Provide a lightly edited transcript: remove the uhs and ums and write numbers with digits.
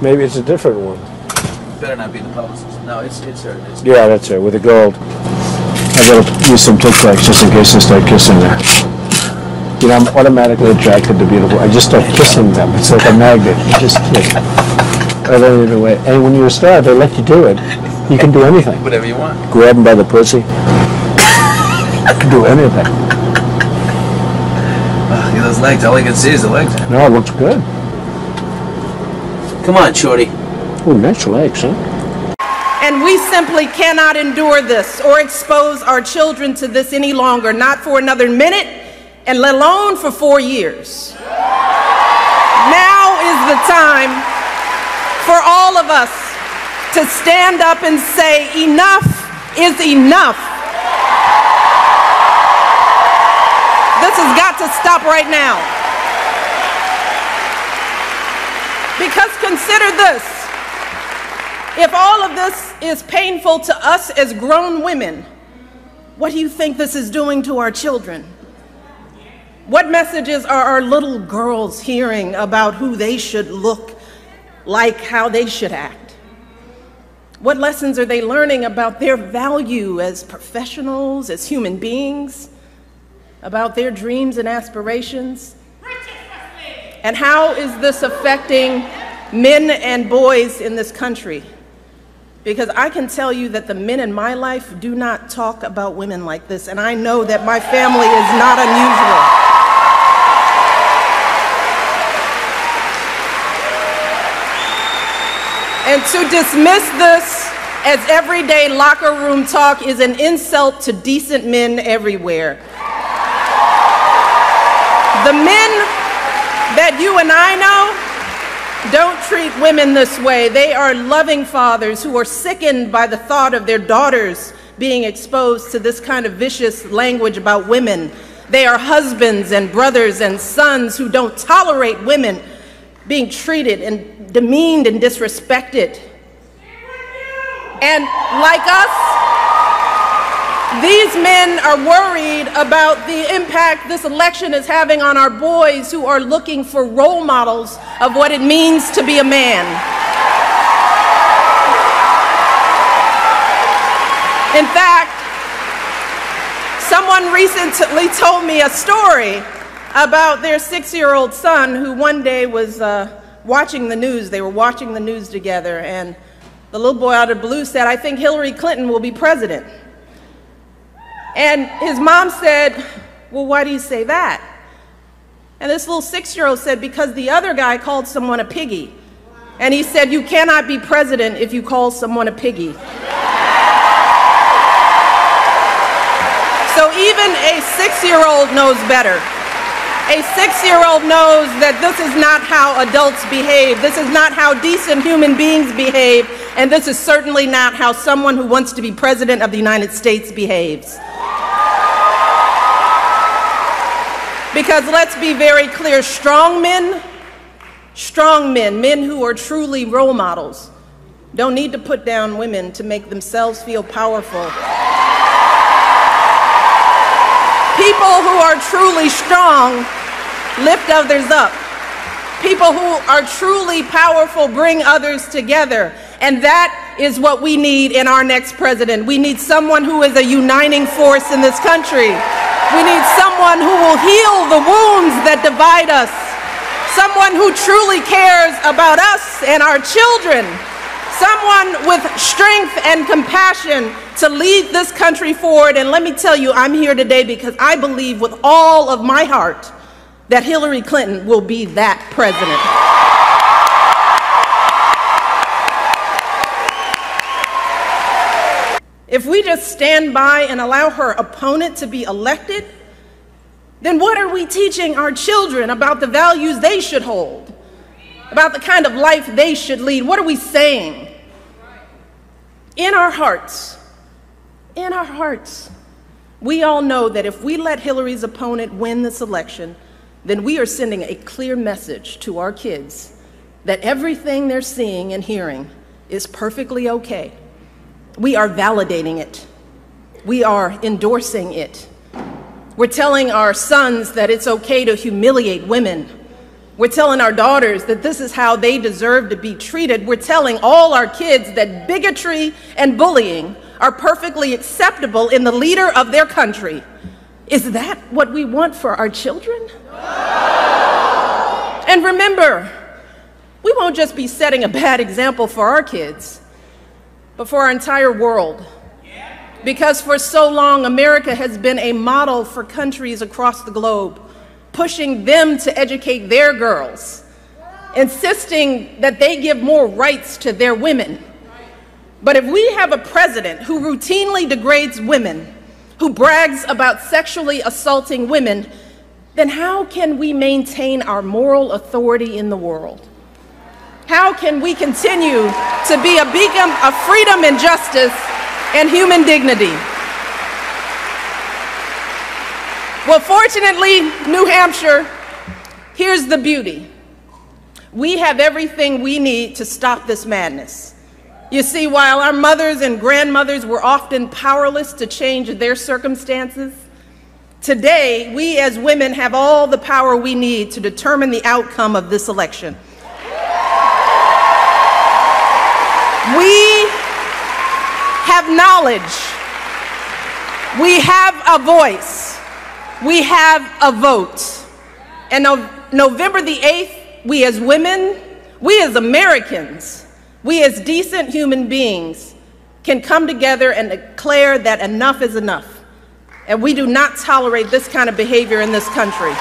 Maybe it's a different one. Better not be the publicist. No, it's her. Yeah, that's her, with the gold. I gotta use some Tic Tacs just in case I start kissing her. You know, I'm automatically attracted to beautiful. I just start kissing them. It's like a magnet. You just like, I don't even wait. And when you're a star, they let you do it. You can do anything. Whatever you want. Grab them by the pussy. You can do anything. Look at those legs. All I can see is the legs. No, it looks good. Come on, shorty. Oh, nice legs, huh? And we simply cannot endure this or expose our children to this any longer, not for another minute, and let alone for 4 years. Now is the time for all of us to stand up and say, enough is enough. This has got to stop right now. Because consider this. If all of this is painful to us as grown women, what do you think this is doing to our children? What messages are our little girls hearing about who they should look like, how they should act? What lessons are they learning about their value as professionals, as human beings, about their dreams and aspirations? And how is this affecting men and boys in this country? Because I can tell you that the men in my life do not talk about women like this, and I know that my family is not unusual. And to dismiss this as everyday locker room talk is an insult to decent men everywhere. The men that you and I know don't treat women this way. They are loving fathers who are sickened by the thought of their daughters being exposed to this kind of vicious language about women. They are husbands and brothers and sons who don't tolerate women being treated and demeaned and disrespected. And like us, these men are worried about the impact this election is having on our boys who are looking for role models of what it means to be a man. In fact, someone recently told me a story about their 6-year-old son who one day was watching the news. They were watching the news together, and the little boy out of the blue said, "I think Hillary Clinton will be president." And his mom said, "Well, why do you say that?" And this little 6-year-old said, "Because the other guy called someone a piggy." And he said, "You cannot be president if you call someone a piggy." So even a 6-year-old knows better. A 6-year-old knows that this is not how adults behave. This is not how decent human beings behave. And this is certainly not how someone who wants to be president of the United States behaves. Because let's be very clear, strong men, men who are truly role models, don't need to put down women to make themselves feel powerful. People who are truly strong lift others up. People who are truly powerful bring others together. And that is what we need in our next president. We need someone who is a uniting force in this country. We need someone who will heal the wounds that divide us. Someone who truly cares about us and our children. Someone with strength and compassion to lead this country forward. And let me tell you, I'm here today because I believe with all of my heart that Hillary Clinton will be that president. If we just stand by and allow her opponent to be elected, then what are we teaching our children about the values they should hold, about the kind of life they should lead? What are we saying? In our hearts, we all know that if we let Hillary's opponent win this election, then we are sending a clear message to our kids that everything they're seeing and hearing is perfectly okay. We are validating it. We are endorsing it. We're telling our sons that it's okay to humiliate women. We're telling our daughters that this is how they deserve to be treated. We're telling all our kids that bigotry and bullying are perfectly acceptable in the leader of their country. Is that what we want for our children? And remember, we won't just be setting a bad example for our kids, but for our entire world. Because for so long, America has been a model for countries across the globe, pushing them to educate their girls, insisting that they give more rights to their women. But if we have a president who routinely degrades women, who brags about sexually assaulting women, then how can we maintain our moral authority in the world? How can we continue to be a beacon of freedom and justice and human dignity? Well, fortunately, New Hampshire, here's the beauty. We have everything we need to stop this madness. You see, while our mothers and grandmothers were often powerless to change their circumstances, today, we as women have all the power we need to determine the outcome of this election. We have knowledge. We have a voice. We have a vote. And on November the 8th, we as women, we as Americans, we as decent human beings can come together and declare that enough is enough. And we do not tolerate this kind of behavior in this country.